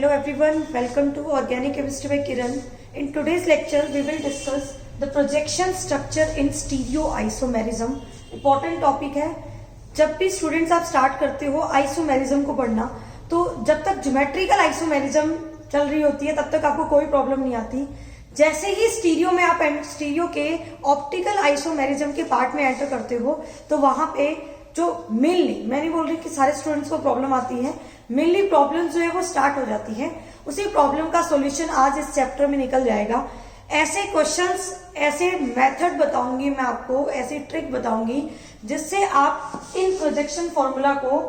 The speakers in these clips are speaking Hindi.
Hello everyone, welcome to Organic Chemistry by Kiran. In today's lecture, we will discuss the projection structure in stereoisomerism. Important topic है. जब भी स्टूडेंट्स आप स्टार्ट करते हो आइसोमेरिज्म को पढ़ना, तो जब तक ज्योमेट्रिकल आइसोमेरिज्म चल रही होती है तब तक आपको कोई प्रॉब्लम नहीं आती. जैसे ही स्टीरियो में आप स्टीरियो के ऑप्टिकल आइसोमेरिज्म के पार्ट में एंटर करते हो तो वहां पे जो मेनली, मैं नहीं बोल रही कि सारे स्टूडेंट्स को प्रॉब्लम आती है, मेनली प्रॉब्लम जो है वो स्टार्ट हो जाती है. उसी प्रॉब्लम का सॉल्यूशन आज इस चैप्टर में निकल जाएगा. ऐसे क्वेश्चंस, ऐसे मेथड बताऊंगी मैं आपको, ऐसी ट्रिक बताऊंगी जिससे आप इन प्रोजेक्शन फॉर्मूला को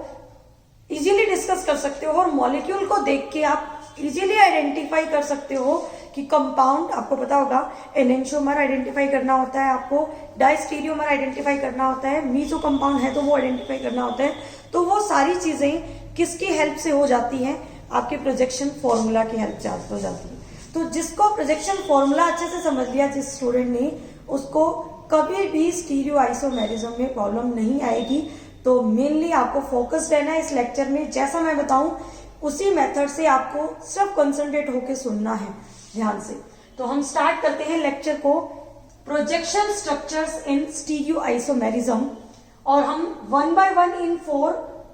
इजीली डिस्कस कर सकते हो और मॉलिक्यूल को देख के आप इजीली आइडेंटिफाई कर सकते हो कि कंपाउंड, आपको पता होगा एनेंटियोमर आइडेंटिफाई करना होता है, आपको डायस्टीरियोमर आइडेंटिफाई करना होता है, मीसो कंपाउंड है तो वो आइडेंटिफाई करना होता है. तो वो सारी चीजें किसकी हेल्प से हो जाती हैं? आपके प्रोजेक्शन फॉर्मूला की हेल्प से हो जाती है. तो जिसको प्रोजेक्शन फॉर्मूला अच्छे से समझ लिया जिस स्टूडेंट ने, उसको कभी भी स्टीरियो आइसोमेरिज्म में प्रॉब्लम नहीं आएगी. तो मेनली आपको फोकस रहना है इस लेक्चर में. जैसा मैं बताऊं उसी मेथड से आपको सिर्फ कंसंट्रेट होकर सुनना है ध्यान से. तो हम स्टार्ट करते हैं लेक्चर को, projection structures in stereo isomerism, और हम वन बाय वन इन 4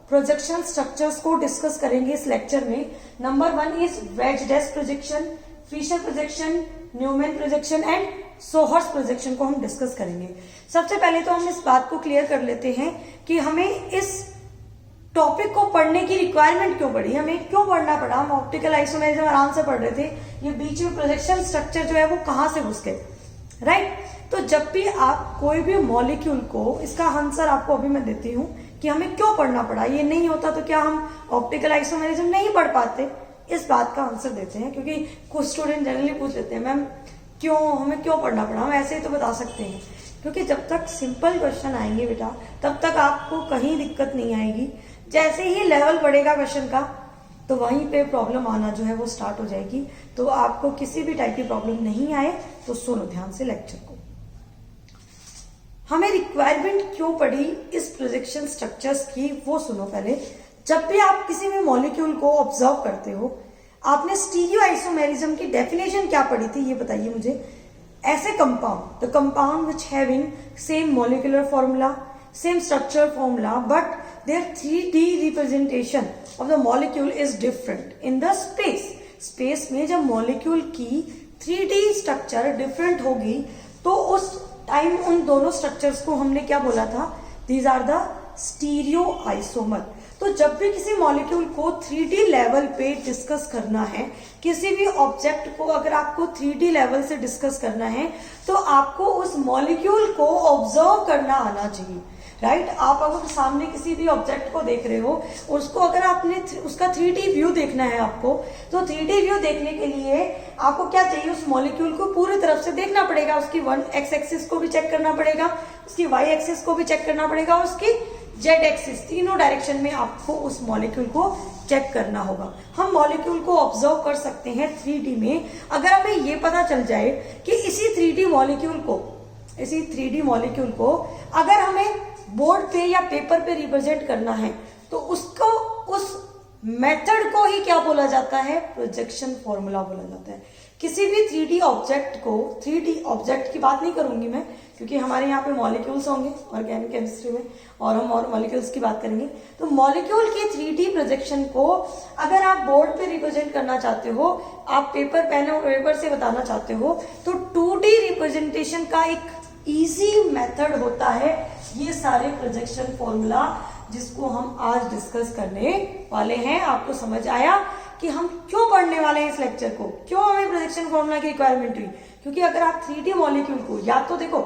प्रोजेक्शन स्ट्रक्चर्स को डिस्कस करेंगे इस लेक्चर में. Number 1 is wedge dash projection, Fischer projection, Newman projection and sawhorse projection को हम डिस्कस करेंगे. सबसे पहले तो हम इस बात को क्लियर कर लेते हैं कि हमें इस टॉपिक को पढ़ने की रिक्वायरमेंट क्यों पड़ी, हमें क्यों पढ़ना पड़ा. हम ऑप्टिकल आइसोमेरिज्म आराम से पढ़ रहे थे, ये बीच में प्रोजेक्शन स्ट्रक्चर जो है वो कहां से घुस गए, राइट. तो जब भी आप कोई भी मॉलिक्यूल को, इसका आंसर आपको अभी मैं देती हूं कि हमें क्यों पढ़ना पड़ा. ये नहीं होता तो क्या हम ऑप्टिकल आइसोमेरिज्म नहीं पढ़ पाते, इस बात का आंसर देते हैं. क्योंकि कुछ स्टूडेंट जनरली पूछ लेते हैं मैम क्यों, हमें क्यों पढ़ना पड़ा. हम ऐसे ही तो बता सकते हैं, क्योंकि जब तक सिंपल क्वेश्चन आएंगे बेटा तब तक आपको कहीं दिक्कत नहीं आएगी. जैसे ही लेवल बढ़ेगा क्वेश्चन का तो वहीं पे प्रॉब्लम आना जो है वो स्टार्ट हो जाएगी. तो आपको किसी भी टाइप की प्रॉब्लम नहीं आए तो सुनो ध्यान से लेक्चर को. हमें रिक्वायरमेंट क्यों पड़ी इस प्रोजेक्शन स्ट्रक्चर्स की वो सुनो पहले. जब भी आप किसी भी मॉलिक्यूल को ऑब्जर्व करते हो, आपने स्टीरियो आइसोमेरिज्म की डेफिनेशन क्या पढ़ी थी ये बताइए मुझे. ऐसे compound, the compound which having same molecular formula, same structural formula, but their 3D representation of the molecule is different in the space. Space में जब molecule की 3D structure different होगी तो उस टाइम उन दोनों structures को हमने क्या बोला था, these are the stereoisomer. तो जब भी किसी मॉलिक्यूल को 3D लेवल पे डिस्कस करना है, किसी भी ऑब्जेक्ट को अगर आपको 3D लेवल से डिस्कस करना है तो आपको उस मॉलिक्यूल को ऑब्जर्व करना आना चाहिए, राइट. आप अगर सामने किसी भी ऑब्जेक्ट को देख रहे हो, उसको अगर आपने उसका 3D व्यू देखना है आपको, तो 3D व्यू देखने के लिए आपको क्या चाहिए, उस मॉलिक्यूल को पूरी तरफ से देखना पड़ेगा. उसकी x एक्सिस को भी चेक करना पड़ेगा, उसकी y एक्सिस को भी चेक करना पड़ेगा, और उसकी z एक्सिस, तीनों डायरेक्शन में आपको उस मॉलिक्यूल को चेक करना होगा. हम मॉलिक्यूल को ऑब्जर्व कर सकते हैं 3D में अगर हमें ये पता चल जाए कि इसी 3D मॉलिक्यूल को अगर हमें बोर्ड पे या पेपर पे रिप्रेजेंट करना है तो उसको, उस मेथड को ही क्या बोला जाता है, प्रोजेक्शन फॉर्मूला बोला जाता है. किसी भी 3D ऑब्जेक्ट को, 3D ऑब्जेक्ट की बात नहीं करूंगी मैं क्योंकि हमारे यहाँ पे मॉलिक्यूल्स होंगे ऑर्गेनिक केमिस्ट्री में और हम और मॉलिक्यूल्स की बात करेंगे. तो मॉलिक्यूल की 3D प्रोजेक्शन को अगर आप बोर्ड पे रिप्रेजेंट करना चाहते हो, आप पेपर से बताना चाहते हो, तो 2D रिप्रेजेंटेशन का एक इजी मेथड होता है ये सारे प्रोजेक्शन फॉर्मूला जिसको हम आज डिस्कस करने वाले हैं. आपको समझ आया कि हम क्यों पढ़ने वाले हैं इस लेक्चर को, क्यों हमें प्रोजेक्शन फॉर्मूला की रिक्वायरमेंट हुई. क्योंकि अगर आप 3D मॉलिक्यूल को, या तो देखो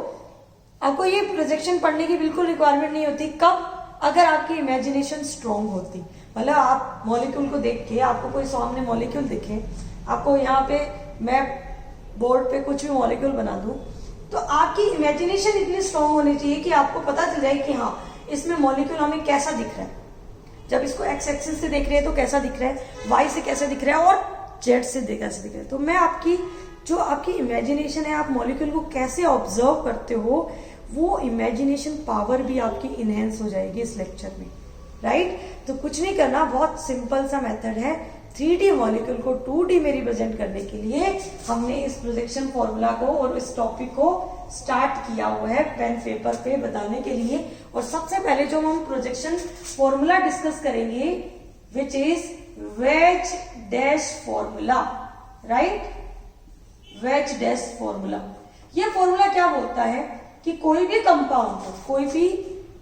आपको ये प्रोजेक्शन पढ़ने की बिल्कुल रिक्वायरमेंट नहीं होती, कब, अगर आपकी इमेजिनेशन स्ट्रांग होती. मतलब आप मॉलिक्यूल को देख के, आपको कोई सामने मॉलिक्यूल दिखे, आपको यहाँ पे मैं बोर्ड पे कुछ भी मॉलिक्यूल बना दूं, तो आपकी इमेजिनेशन इतनी स्ट्रांग होनी चाहिए कि आपको पता चल जाए कि हाँ इसमें मॉलिक्यूल हमें कैसा दिख रहा है. जब इसको x एक्सिस से देख रहे हैं तो कैसा दिख रहा है, y से कैसा दिख रहा है और z से कैसे दिख रहा है. तो मैं आपकी इमेजिनेशन है, आप मॉलिक्यूल को कैसे ऑब्जर्व करते हो, वो इमेजिनेशन पावर भी आपकी इनहेंस हो जाएगी इस लेक्चर में, राइट. तो कुछ नहीं करना, बहुत सिंपल सा मेथड है. 3D मॉलिक्यूल को 2D में रिप्रेजेंट करने के लिए हमने इस प्रोजेक्शन फॉर्मूला को और इस टॉपिक को स्टार्ट किया हुआ है पेन पेपर पे बताने के लिए। और सबसे पहले जो हम प्रोजेक्शन फॉर्मूला डिस्कस करेंगे which is veg dash formula, right, veg dash formula. ये फॉर्मूला क्या बोलता है कि कोई भी कंपाउंड को, कोई भी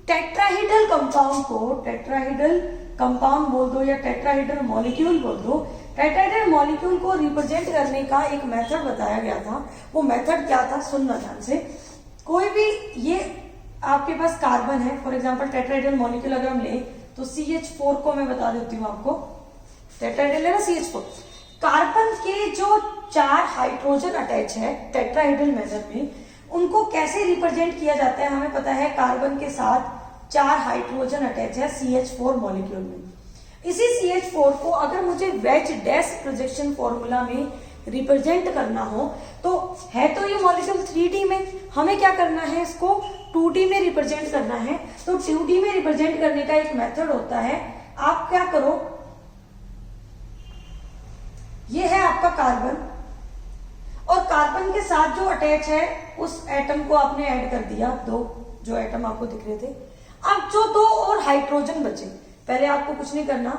टेट्राहेड्रल कंपाउंड को, टेट्राहेड्रल कंपाउंड बोल दो या टेट्राहेड्रल मॉलिक्यूल बोल दो, टेट्राहेड्रल मॉलिक्यूल को रिप्रेजेंट करने का एक मेथड बताया गया था। वो मेथड क्या था, सुनना ध्यान से। कोई भी, ये आपके पास कार्बन है, फॉर एग्जांपल टेट्राहेड्रल मॉलिक्यूल अगर हम लें तो CH4 को मैं बता देती हूँ आपको, टेट्राहेड्रल है ना CH4। कार्बन के जो 4 हाइड्रोजन अटैच है टेट्राहेड्रल मैनर में, उनको कैसे रिप्रेजेंट किया जाता है हमें पता है। कार्बन के साथ 4 हाइड्रोजन अटैच है CH4 मॉलिक्यूल में। इसी CH4 को अगर मुझे वेज डैश प्रोजेक्शन फॉर्मूला में रिप्रेजेंट करना हो तो है तो ये मॉलिक्यूल 3D में, हमें क्या करना है, इसको 2D में रिप्रेजेंट करना है। तो 2D में रिप्रेजेंट करने का एक मेथड होता है, आप क्या करो, ये है आपका कार्बन और कार्बन के साथ जो अटैच है उस एटम को आपने ऐड कर दिया, 2 जो एटम आपको दिख रहे थे। अब जो 2 और हाइड्रोजन बचे, पहले आपको कुछ नहीं करना,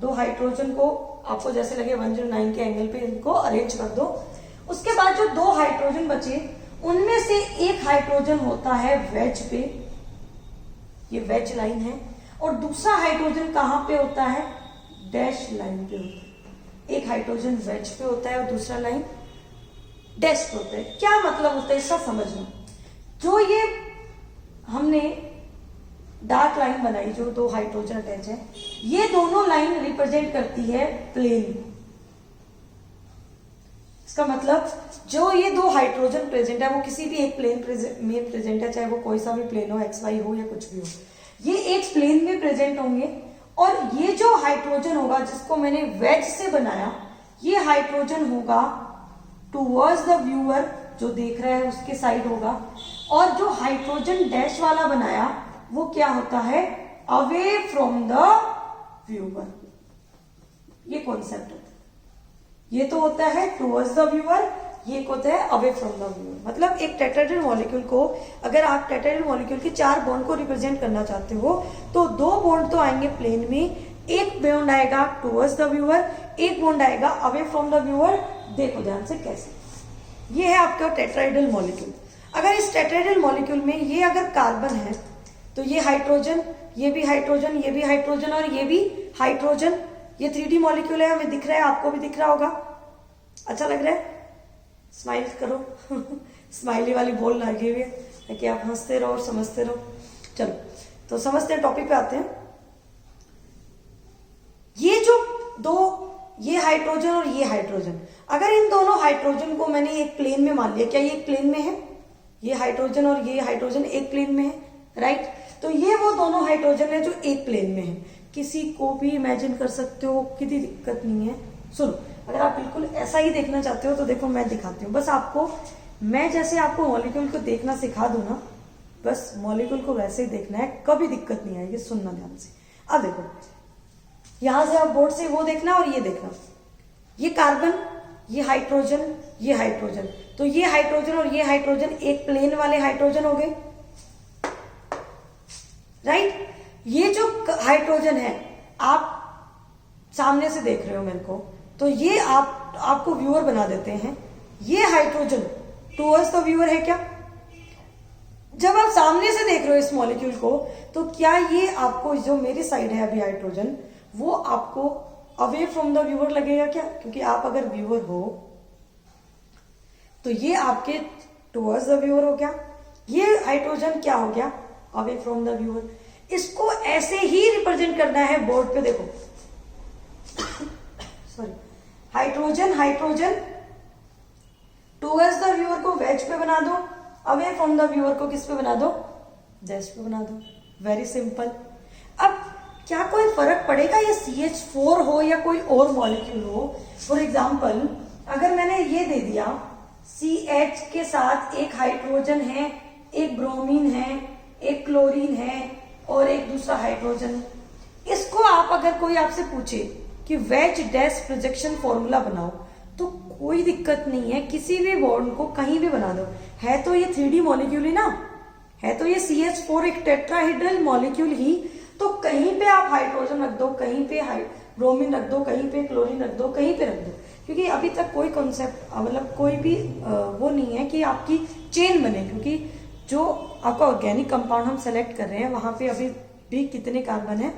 2 हाइड्रोजन को आपको जैसे लगे 109 के एंगल पे इनको अरेंज कर दो। उसके बाद जो 2 हाइड्रोजन बचे उनमें से एक हाइड्रोजन होता है वेज पे, ये वेज लाइन है, और दूसरा हाइड्रोजन कहां पे होता है, डैश लाइन पे होता है। एक हाइड्रोजन वेज पे होता है और दूसरा लाइन डैश पे होता है। क्या मतलब होता है इसका समझना, जो ये हमने डार्क लाइन बनाई, जो 2 हाइड्रोजन अटैच है, ये दोनों लाइन रिप्रेजेंट करती है प्लेन। इसका मतलब जो ये 2 हाइड्रोजन प्रेजेंट है वो किसी भी एक प्लेन में प्रेजेंट है, चाहे वो कोई सा भी प्लेन हो, XY हो या कुछ भी हो, ये एक प्लेन में प्रेजेंट होंगे। और ये जो हाइड्रोजन होगा जिसको मैंने वेज से बनाया, ये हाइड्रोजन होगा टूवर्ड्स द व्यूअर, जो देख रहा है उसके साइड होगा, और जो हाइड्रोजन डैश वाला बनाया वो क्या होता है, अवे फ्रॉम द व्यूअर। ये कॉन्सेप्ट होता है, ये तो होता है टूवर्ड्स द व्यूअर, ये होता है अवे फ्रॉम द व्यूअर। मतलब एक टेट्राहेड्रल मॉलिक्यूल को, अगर आप टेट्राहेड्रल मॉलिक्यूल के 4 बॉन्ड को रिप्रेजेंट करना चाहते हो तो 2 बॉन्ड तो आएंगे प्लेन में, एक बॉन्ड आएगा टूवर्ड्स द व्यूअर, एक बॉन्ड आएगा अवे फ्रॉम द व्यूअर। देखो ध्यान से कैसे, ये है आपका टेट्राहेड्रल मॉलिक्यूल। अगर इस टेट्राहेड्रल मॉलिक्यूल में ये अगर कार्बन है तो ये हाइड्रोजन, ये भी हाइड्रोजन, ये भी हाइड्रोजन और ये भी हाइड्रोजन, ये 3D मॉलिक्यूल है, हमें दिख रहा है, आपको भी दिख रहा होगा। अच्छा लग रहा है, स्माइल करो स्माइली वाली बोल लगी हुई है कि आप हंसते रहो और समझते रहो। चलो तो समझते हैं, टॉपिक पे आते हैं। ये जो 2, ये हाइड्रोजन और ये हाइड्रोजन, अगर इन दोनों हाइड्रोजन को मैंने एक प्लेन में मान लिया, क्या ये एक प्लेन में है, ये हाइड्रोजन और ये हाइड्रोजन एक प्लेन में है, राइट। तो ये वो दोनों हाइड्रोजन है जो एक प्लेन में है। किसी को भी इमेजिन कर सकते हो, किसी दिक्कत नहीं है। सुनो, अगर आप बिल्कुल ऐसा ही देखना चाहते हो तो देखो मैं दिखाती हूँ, बस आपको, मैं जैसे आपको मॉलिक्यूल को देखना सिखा दूं ना, बस मॉलिक्यूल को वैसे ही देखना है, कभी दिक्कत नहीं आएगी। सुनना ध्यान से। अब देखो, यहां से आप बोर्ड से वो देखना और ये देखना, ये कार्बन, ये हाइड्रोजन, ये हाइड्रोजन, तो ये हाइड्रोजन और ये हाइड्रोजन एक प्लेन वाले हाइड्रोजन हो गए, राइट। ये जो हाइड्रोजन है आप सामने से देख रहे हो मेरे को, तो ये आपको व्यूअर बना देते हैं। ये हाइड्रोजन टुवर्ड्स द व्यूअर है क्या, जब आप सामने से देख रहे हो इस मॉलिक्यूल को, तो क्या ये आपको, जो मेरी साइड है अभी हाइड्रोजन, वो आपको अवे फ्रॉम द व्यूअर लगेगा क्या, क्योंकि आप अगर व्यूअर हो तो ये आपके टुवर्ड्स द व्यूअर हो गया, ये हाइड्रोजन क्या हो गया, अवे फ्रॉम द व्यूअर। इसको ऐसे ही रिप्रेजेंट करना है बोर्ड पे, देखो sorry, hydrogen hydrogen towards the viewer को वेज पे बना दो, अवे फ्रॉम द व्यूअर को किस पे बना दो, डैश पे बना दो। Very simple. अब क्या कोई फर्क पड़ेगा ये CH4 हो या कोई और मॉलिक्यूल हो। फॉर एग्जाम्पल अगर मैंने ये दे दिया, CH के साथ एक हाइड्रोजन है, एक ब्रोमीन है, एक क्लोरीन है और एक दूसरा हाइड्रोजन, इसको आप अगर कोई आपसे पूछे कि वेज डैश प्रोजेक्शन फॉर्मूला बनाओ, तो कोई दिक्कत नहीं है, किसी भी बॉन्ड को कहीं भी बना दो। है तो ये 3D मॉलिक्यूल ही ना, है तो ये CH4 एक टेट्राहेड्रल मॉलिक्यूल ही, तो कहीं पे आप हाइड्रोजन रख दो, कहीं पे ब्रोमीन रख दो, कहीं पे क्लोरीन रख दो, कहीं पे रख दो, क्योंकि अभी तक कोई कॉन्सेप्ट मतलब कोई भी वो नहीं है कि आपकी चेन बने, क्योंकि जो आपका ऑर्गेनिक कंपाउंड हम सेलेक्ट कर रहे हैं वहां पे अभी भी कितने कार्बन है,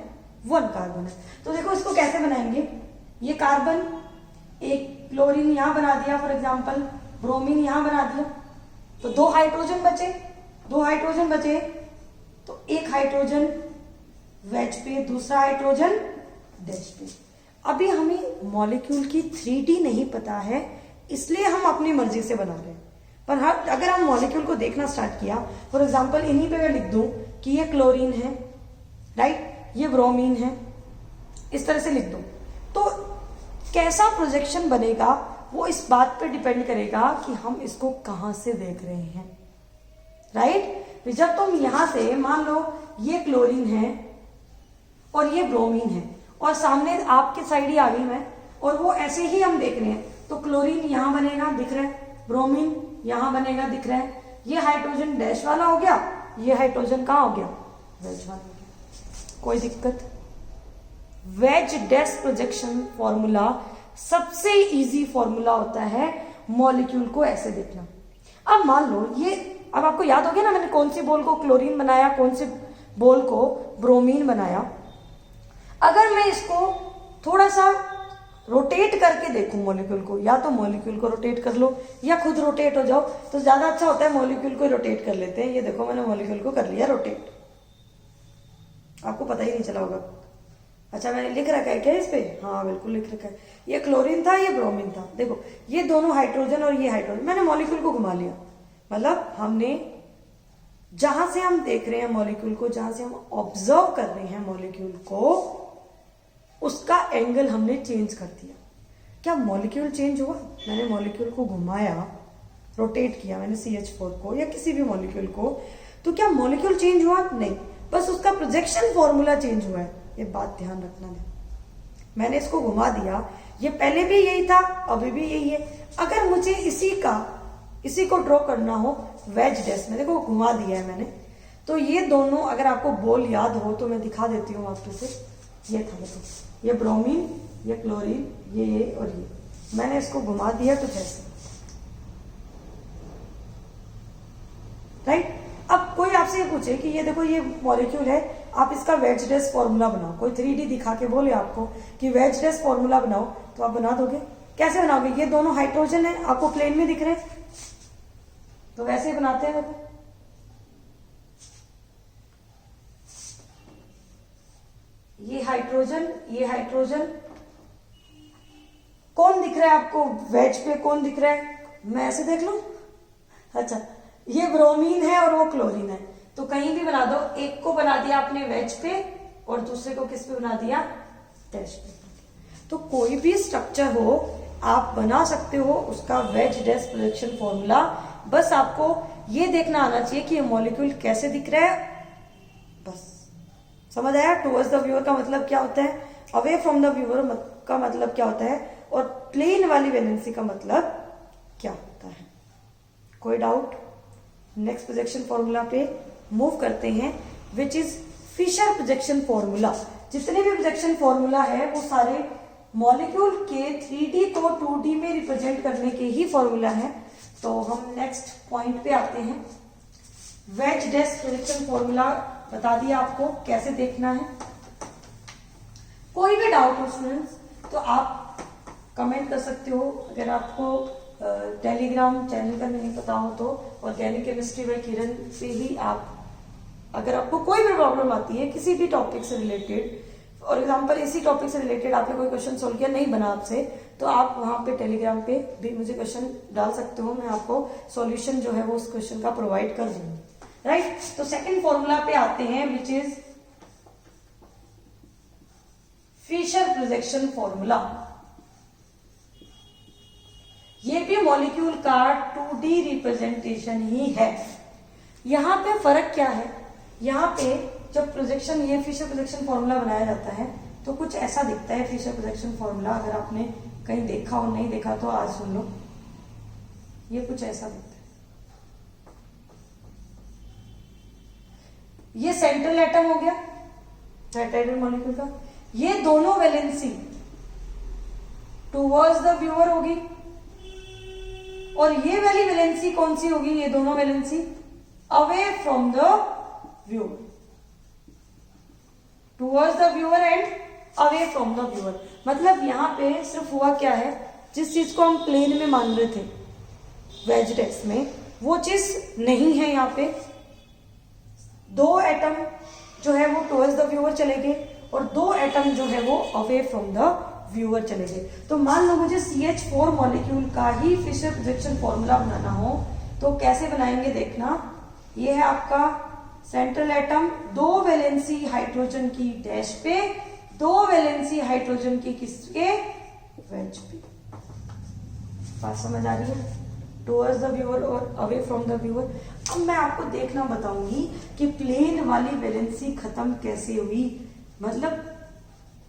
1 कार्बन है। तो देखो इसको कैसे बनाएंगे, ये कार्बन, एक क्लोरीन यहां बना दिया फॉर एग्जाम्पल, ब्रोमीन यहां बना दिया, तो 2 हाइड्रोजन बचे, 2 हाइड्रोजन बचे, तो एक हाइड्रोजन वेज पे, दूसरा हाइड्रोजन डैश पे। अभी हमें मॉलिक्यूल की 3D नहीं पता है, इसलिए हम अपनी मर्जी से बना रहे हैं। पर हर अगर हम मॉलिक्यूल को देखना स्टार्ट किया, फॉर एग्जांपल इन्हीं पे मैं लिख दूं कि ये क्लोरीन है, राइट, ये ब्रोमीन है, इस तरह से लिख दूं, तो कैसा प्रोजेक्शन बनेगा वो इस बात पे डिपेंड करेगा कि हम इसको कहां से देख रहे हैं, राइट। जब तुम यहां से मान लो ये क्लोरीन है और ये ब्रोमीन है और सामने आपके साइड ही आ गई मैं, और वो ऐसे ही हम देख रहे हैं, तो क्लोरीन यहां बनेगा दिख रहा है, ब्रोमीन यहां बनेगा दिख रहा है, ये हाइड्रोजन डैश वाला हो गया, ये हाइड्रोजन कहां हो गया, वेज वाला हो गया, कोई दिक्कत। वेज डैश प्रोजेक्शन फॉर्मूला सबसे इजी फॉर्मूला होता है मॉलिक्यूल को ऐसे देखना। अब मान लो ये, अब आपको याद हो गया ना मैंने कौन सी बॉल को क्लोरीन बनाया, कौन सी बॉल को ब्रोमीन बनाया। अगर मैं इसको थोड़ा सा रोटेट करके देखूं मॉलिक्यूल को, या तो मॉलिक्यूल को रोटेट कर लो या खुद रोटेट हो जाओ, तो ज्यादा अच्छा होता है मॉलिक्यूल को रोटेट कर लेते हैं। ये देखो मैंने मॉलिक्यूल को कर लिया रोटेट, आपको पता ही नहीं चला होगा। अच्छा मैंने लिख रखा है क्या इस पे, हाँ बिल्कुल लिख रखा है, ये क्लोरीन था, ये ब्रोमीन था, देखो ये दोनों हाइड्रोजन और ये हाइड्रोजन, मैंने मॉलिक्यूल को घुमा लिया, मतलब हमने जहां से हम देख रहे हैं मॉलिक्यूल को, जहां से हम ऑब्जर्व कर रहे हैं मॉलिक्यूल को, उसका एंगल हमने चेंज कर दिया। क्या मॉलिक्यूल चेंज हुआ? मैंने मॉलिक्यूल को घुमाया, रोटेट किया मैंने CH4 को या किसी भी मॉलिक्यूल को, तो क्या मॉलिक्यूल चेंज हुआ? नहीं, बस उसका प्रोजेक्शन फॉर्मूला चेंज हुआ है, ये बात ध्यान रखना है। मैंने इसको घुमा दिया, ये पहले भी यही था, अभी भी यही है। अगर मुझे इसी को ड्रॉ करना हो वेज डैश में, देखो घुमा दिया है मैंने, तो ये दोनों अगर आपको बॉल याद हो तो मैं दिखा देती हूँ आपको से। ये था देखो, ये ब्रोमीन, ये क्लोरीन, ये और ये, मैंने इसको घुमा दिया कुछ ऐसे, राइट। अब कोई आपसे ये पूछे कि ये देखो ये मॉलिक्यूल है, आप इसका वेज डैश फॉर्मूला बनाओ, कोई 3D दिखा के बोले आपको कि वेज डैश फॉर्मूला बनाओ, तो आप बना दोगे? कैसे बनाओगे? ये दोनों हाइड्रोजन है, आपको प्लेन में दिख रहे हैं, तो वैसे ही बनाते हैं। देखो ये हाइड्रोजन, ये हाइड्रोजन, कौन दिख रहा है आपको वेज पे, कौन दिख रहा है? मैं ऐसे देख लूं? अच्छा, ये ब्रोमीन है और वो क्लोरीन है, तो कहीं भी बना दो, एक को बना दिया आपने वेज पे और दूसरे को किस पे बना दिया, डैश पे। तो कोई भी स्ट्रक्चर हो आप बना सकते हो उसका वेज डैश प्रोजेक्शन फॉर्मूला, बस आपको ये देखना आना चाहिए कि ये मॉलिक्यूल कैसे दिख रहा है, बस समझ आया। टुवर्ड्स द व्यूअर का मतलब क्या होता है, अवे फ्रॉम द व्यूअर का मतलब क्या होता है, और प्लेन वाली वैलेंसी का मतलब क्या होता है। कोई डाउट? नेक्स्ट प्रोजेक्शन फॉर्मूला पे मूव करते हैं, which is Fischer projection formula. जितने भी प्रोजेक्शन फॉर्मूला है वो सारे मॉलिक्यूल के 3D को 2D में रिप्रेजेंट करने के ही फॉर्मूला है। तो हम नेक्स्ट पॉइंट पे आते हैं। वेज डैश प्रोजेक्शन फॉर्मूला बता दिया आपको कैसे देखना है। कोई भी डाउट हो स्टूडेंट्स तो आप कमेंट कर सकते हो। अगर आपको टेलीग्राम चैनल का नहीं पता हो तो ऑर्गेनिक केमिस्ट्री बाय किरण से ही आप, अगर आपको कोई भी प्रॉब्लम आती है किसी भी टॉपिक से रिलेटेड, फॉर एग्जाम्पल इसी टॉपिक से रिलेटेड आपने कोई क्वेश्चन सोल्व किया नहीं बना आपसे, तो आप वहां पे टेलीग्राम पे भी मुझे क्वेश्चन डाल सकते हो, मैं आपको सॉल्यूशन जो है वो उस क्वेश्चन का प्रोवाइड कर दूंगी, राइट। तो सेकंड फॉर्मूला पे आते हैं which is Fischer projection formula. ये भी मॉलिक्यूल का 2D रिप्रेजेंटेशन ही है। यहां पे फर्क क्या है, यहाँ पे जब प्रोजेक्शन, ये फिशर प्रोजेक्शन फॉर्मूला बनाया जाता है तो कुछ ऐसा दिखता है फिशर प्रोजेक्शन फॉर्मूला। अगर आपने कहीं देखा और नहीं देखा तो आज सुन लो। ये कुछ ऐसा दिखता है। ये सेंट्रल एटम हो गया टेट्राहेड्रल मॉलिक्यूल का। ये दोनों वैलेंसी टुवर्ड्स द व्यूअर होगी और ये वाली वैलेंसी कौन सी होगी? ये दोनों valency away from the viewer, towards the viewer and away from the viewer. मतलब यहां पे सिर्फ हुआ क्या है, जिस चीज को हम प्लेन में मान रहे थे वेज टेक्स्ट में, वो चीज नहीं है। यहाँ पे दो एटम जो है वो टुवर्ड्स द व्यूअर चले गए और दो एटम जो है वो अवे फ्रॉम द व्यूअर चले गए। तो मान लो मुझे CH4 मॉलिक्यूल का ही फिशर प्रोजेक्शन फॉर्मूला बनाना हो तो कैसे बनाएंगे देखना। ये है आपका सेंट्रल एटम, दो वैलेंसी हाइड्रोजन की डैश पे, दो वैलेंसी हाइड्रोजन की किसके? वेज पे। बात समझ आ रही है? टुवर्ड्स द व्यूअर और अवे फ्रॉम द व्यूअर। अब मैं आपको देखना बताऊंगी कि प्लेन वाली वैलेंसी खत्म कैसे हुई। मतलब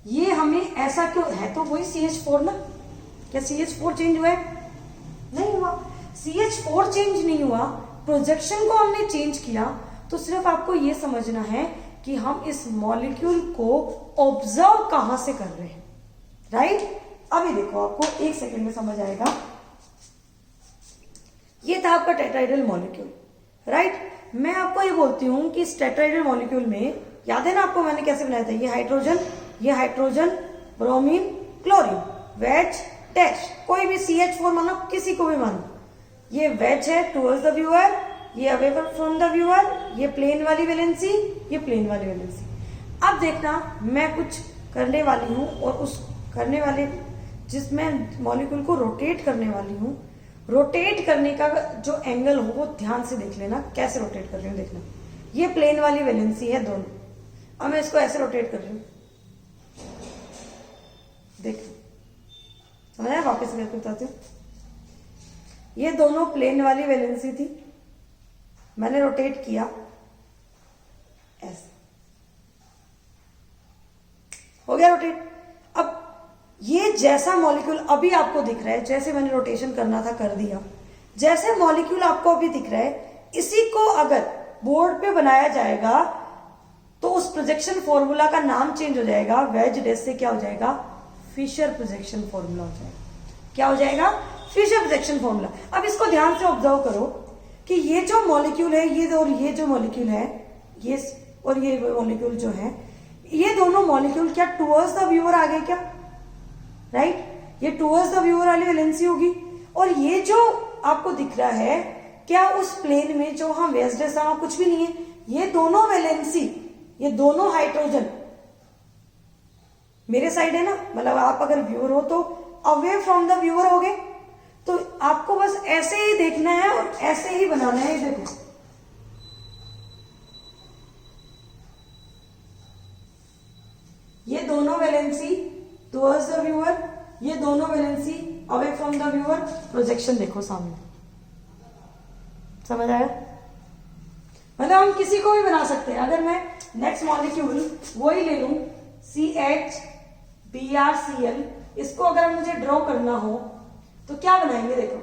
ये हमें ऐसा क्यों है, तो वही CH4 ना। क्या CH4 चेंज हुआ है? नहीं हुआ। CH4 चेंज नहीं हुआ, प्रोजेक्शन को हमने चेंज किया। तो सिर्फ आपको ये समझना है कि हम इस मॉलिक्यूल को ऑब्जर्व कहां से कर रहे हैं, राइट? अभी देखो, आपको एक सेकेंड में समझ आएगा। ये था आपका टेट्राहेड्रल मॉलिक्यूल, राइट? मैं आपको ये बोलती हूं कि इस टेट्राहेड्रल मॉलिक्यूल में, याद है ना आपको मैंने कैसे बनाया था? ये hydrogen, bromine, chlorine, veg dash, कोई भी CH4 मानो, किसी को भी मानो। ये वेज है टुवर्ड्स द व्यूअर, ये अवे फ्रॉम द व्यूअर, ये प्लेन वाली वैलेंसी, ये प्लेन वाली वैलेंसी। अब देखना, मैं कुछ करने वाली हूं और उस करने वाले जिसमें मॉलिक्यूल को रोटेट करने वाली हूं, रोटेट करने का जो एंगल हो वो ध्यान से देख लेना। कैसे रोटेट कर रही हूं देखना। ये प्लेन वाली वैलेंसी है दोनों। अब मैं इसको ऐसे रोटेट कर रही हूं, देख समझ आया? वापस करके बताती हूँ। ये दोनों प्लेन वाली वैलेंसी थी, मैंने रोटेट किया ऐसे, हो गया रोटेट। अब ये जैसा मॉलिक्यूल अभी आपको दिख रहा है, जैसे मैंने रोटेशन करना था कर दिया, जैसे मॉलिक्यूल आपको अभी दिख रहा है, इसी को अगर बोर्ड पे बनाया जाएगा तो उस प्रोजेक्शन फॉर्मूला का नाम चेंज हो जाएगा। वेज डैश से क्या हो जाएगा? फिशर प्रोजेक्शन फॉर्मूला हो जाएगा। क्या हो जाएगा? Fischer projection formula. अब इसको ध्यान से ऑब्जर्व करो कि ये जो मॉलिक्यूल है, ये और ये जो मॉलिक्यूल है, ये और ये मॉलिक्यूल जो है, ये दोनों मॉलिक्यूल क्या टुवर्ड्स द व्यूअर आ गए क्या? राइट? ये टुवर्ड्स द व्यूअर वाली वैलेंसी होगी। और ये जो आपको दिख रहा है, क्या उस प्लेन में जो हम वेज डैश वहां कुछ भी नहीं है। ये दोनों वैलेंसी, ये दोनों हाइड्रोजन मेरे साइड है ना, मतलब आप अगर व्यूअर हो तो अवे फ्रॉम द व्यूअर हो गए। तो आपको बस ऐसे ही देखना है और ऐसे ही बनाना है। देखो, ये दोनों वैलेंसी टुवर्ड्स द व्यूअर, ये दोनों valency away from the viewer. Projection देखो सामने, समझ आया? मतलब हम किसी को भी बना सकते हैं। अगर मैं नेक्स्ट मॉलिक्यूल वही ले लूं CHBrCl, इसको अगर मुझे ड्रॉ करना हो तो क्या बनाएंगे? देखो,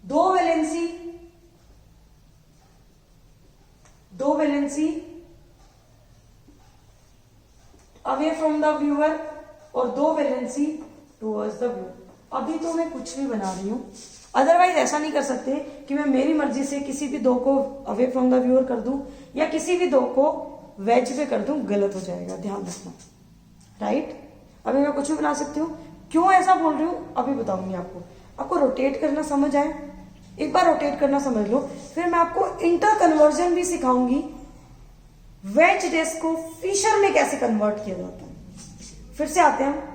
दो valency away from the viewer और दो वैलेंसी टुवर्ड्स द व्यूअर। अभी तो मैं कुछ भी बना रही हूं, अदरवाइज ऐसा नहीं कर सकते कि मैं मेरी मर्जी से किसी भी दो को अवे फ्रॉम द व्यूअर कर दूं या किसी भी दो को वेज पे कर दूं। गलत हो जाएगा, ध्यान रखना, राइट? अभी मैं कुछ भी बना सकती हूँ। क्यों ऐसा बोल रही हूँ अभी बताऊंगी आपको। आपको रोटेट करना समझ आए? एक बार रोटेट करना समझ लो, फिर मैं आपको इंटर कन्वर्जन भी सिखाऊंगी। वेज डैश को फिशर में कैसे कन्वर्ट किया जाता है। फिर से आते हैं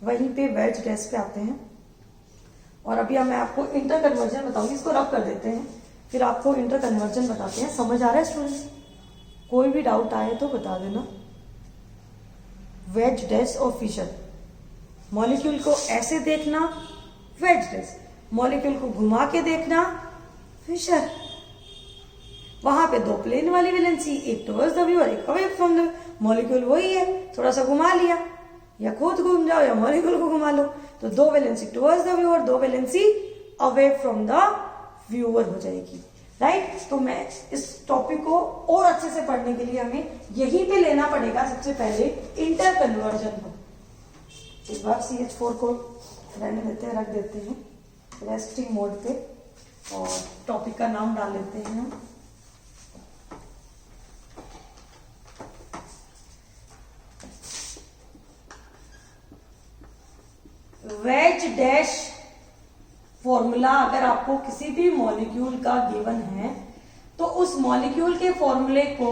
वहीं पे, वेज डैश पे आते हैं और अभी मैं आपको इंटर कन्वर्जन बताऊंगी। इसको रब कर देते हैं, फिर आपको इंटर कन्वर्जन बताते हैं। समझ आ रहा है स्टूडेंट्स? कोई भी डाउट आए तो बता देना। वेज डैश और फिशर, मॉलिक्यूल को ऐसे देखना वेज डैश, मॉलिक्यूल को घुमा के देखना फिशर। वहां पे दो प्लेन वाली वैलेंसी, एक टुवर्ड्स द व्यूअर एक अवे फ्रॉम द मॉलिक्यूल, वही है, थोड़ा सा घुमा लिया, या खुद घूम जाओ या मॉलिक्यूल को घुमा लो, तो दो वैलेंसी टुवर्ड्स द व्यूअर, दो valency away from the viewer हो जाएगी, राइट। तो मैं इस टॉपिक को और अच्छे से पढ़ने के लिए हमें यहीं पे लेना पड़ेगा सबसे पहले इंटर कन्वर्जन को। एक बार CH4 को रहने देते हैं, रख देते हैं रेस्टिंग मोड पे और टॉपिक का नाम डाल लेते हैं हम वेज डैश फॉर्मूला। अगर आपको किसी भी मॉलिक्यूल का गिवन है तो उस मॉलिक्यूल के फॉर्मूले को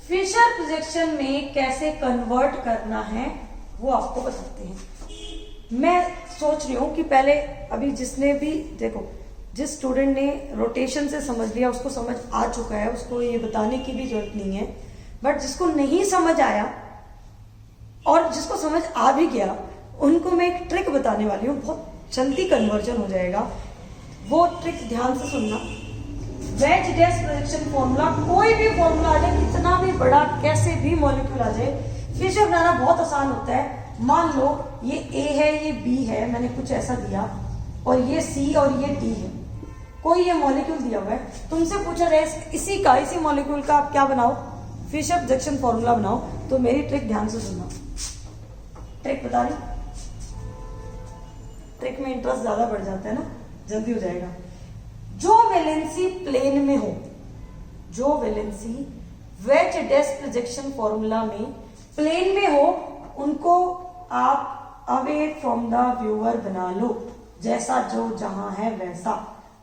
फिशर प्रोजेक्शन में कैसे कन्वर्ट करना है वो आपको बताते हैं। मैं सोच रही हूं कि पहले अभी जिसने भी देखो, जिस स्टूडेंट ने रोटेशन से समझ लिया उसको समझ आ चुका है, उसको ये बताने की भी जरूरत नहीं है। बट जिसको नहीं समझ आया और जिसको समझ आ भी गया उनको मैं एक ट्रिक बताने वाली हूँ, बहुत जल्दी कन्वर्जन हो जाएगा। वो ट्रिक ध्यान से सुनना। वेज डैश प्रोजेक्शन फॉर्मूला, कोई भी फॉर्मूला आ जाए, कितना भी बड़ा कैसे भी मॉलिक्यूल आ जाए, फिशर बनाना बहुत आसान होता है। मान लो ये A है, ये B है, मैंने कुछ ऐसा दिया, और ये C और ये D है, कोई ये मॉलिक्यूल दिया हुआ है, तुमसे पूछा जाए इसी मॉलिक्यूल का आप क्या बनाओ, फिशर प्रोजेक्शन फॉर्मूला बनाओ। तो मेरी ट्रिक ध्यान से सुनना, ट्रिक बता रही, ट्रिक में इंटरेस्ट ज्यादा बढ़ जाता है ना, जल्दी हो जाएगा। जो वैलेंसी प्लेन में हो, जो valency veg dash projection formula में प्लेन में हो, उनको आप अवे फ्रॉम द व्यूअर बना लो, जैसा जो जहां है वैसा।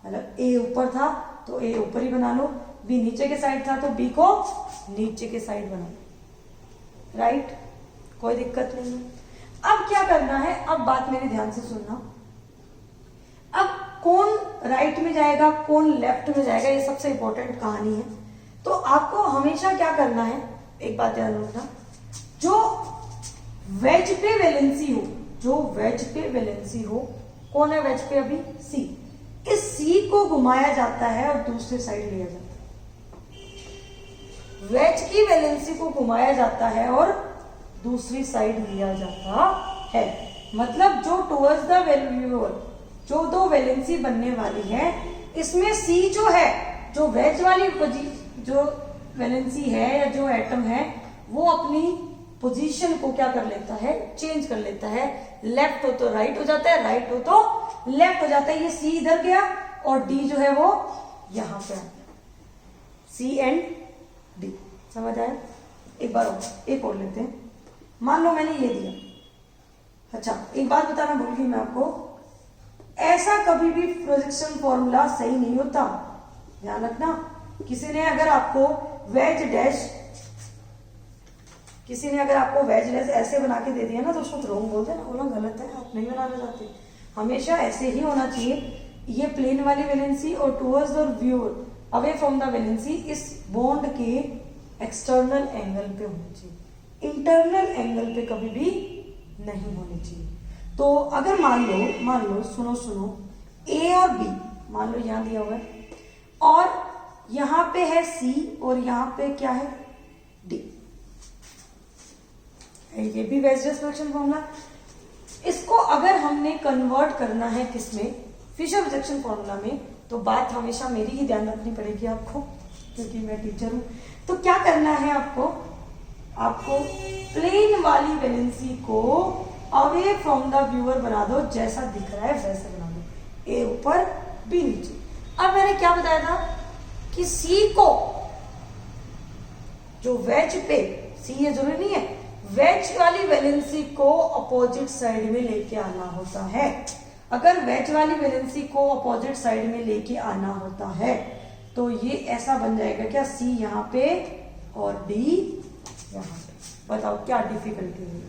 मतलब A ऊपर था तो A ऊपर ही बना लो, B नीचे के साइड था तो B को नीचे के साइड बना लो, राइट, कोई दिक्कत नहीं है। अब क्या करना है, अब बात मेरी ध्यान से सुनना। अब कौन राइट में जाएगा, कौन लेफ्ट में जाएगा, ये सबसे इंपॉर्टेंट कहानी है। तो आपको हमेशा क्या करना है, एक बात ध्यान रखना, जो वेज पे वैलेंसी हो, जो वेज पे वैलेंसी हो, कौन है वेज पे अभी, C, इस C को घुमाया जाता है और दूसरे साइड लिया जाता है। वेज की वैलेंसी को घुमाया जाता है और दूसरी साइड लिया जाता है। मतलब जो टुवर्ड्स द व्यूअर, जो दो वैलेंसी बनने वाली है, इसमें C जो है, जो वेज वाली जो वैलेंसी है या जो एटम है, वो अपनी पोजीशन को क्या कर लेता है, चेंज कर लेता है। लेफ्ट हो तो राइट हो जाता है, राइट हो तो लेफ्ट हो जाता है। ये C इधर गया और D जो है वो यहां पे आ गया, C एंड D, समझ आया। एक बार और, एक और लेते हैं। मान लो मैंने ये दिया, अच्छा एक बात बताना भूल गई मैं आपको, ऐसा कभी भी प्रोजेक्शन फॉर्मूला सही नहीं होता, ध्यान रखना। किसी ने अगर आपको वेज डैश ऐसे बना के दे दिया ना, तो उसको रॉन्ग बोल देना, बोला गलत है, आप नहीं बनाना चाहते। हमेशा ऐसे ही होना चाहिए। ये प्लेन वाली वैलेंसी और towards the viewer away from the valency इस बॉन्ड के एक्सटर्नल एंगल पे होनी चाहिए, इंटरनल एंगल पे कभी भी नहीं होनी चाहिए। तो अगर मान लो सुनो A और B मान लो यहां दिया हुआ है, और यहां पे है C और यहां पे क्या है D, ये भी वेज डैश प्रोजेक्शन फॉर्मूला। इसको अगर हमने कन्वर्ट करना है किसमें, फिशर प्रोजेक्शन फॉर्मूला में, तो बात हमेशा मेरी ही ध्यान रखनी पड़ेगी आपको, क्योंकि मैं टीचर हूं। तो क्या करना है आपको प्लेन वाली वैलेंसी को अवे फ्रॉम द व्यूअर बना दो, जैसा दिख रहा है वैसे बना दो, A ऊपर B नीचे। अब मैंने क्या बताया था कि C को जो वेज पे, C ये जरूरी नहीं है, वेज वाली वैलेंसी को अपोजिट साइड में लेके आना होता है। अगर वेज वाली वैलेंसी को अपोजिट साइड में लेके आना होता है तो ये ऐसा बन जाएगा क्या, C यहाँ पे और D यहाँ पे। बताओ क्या डिफिकल्टी है,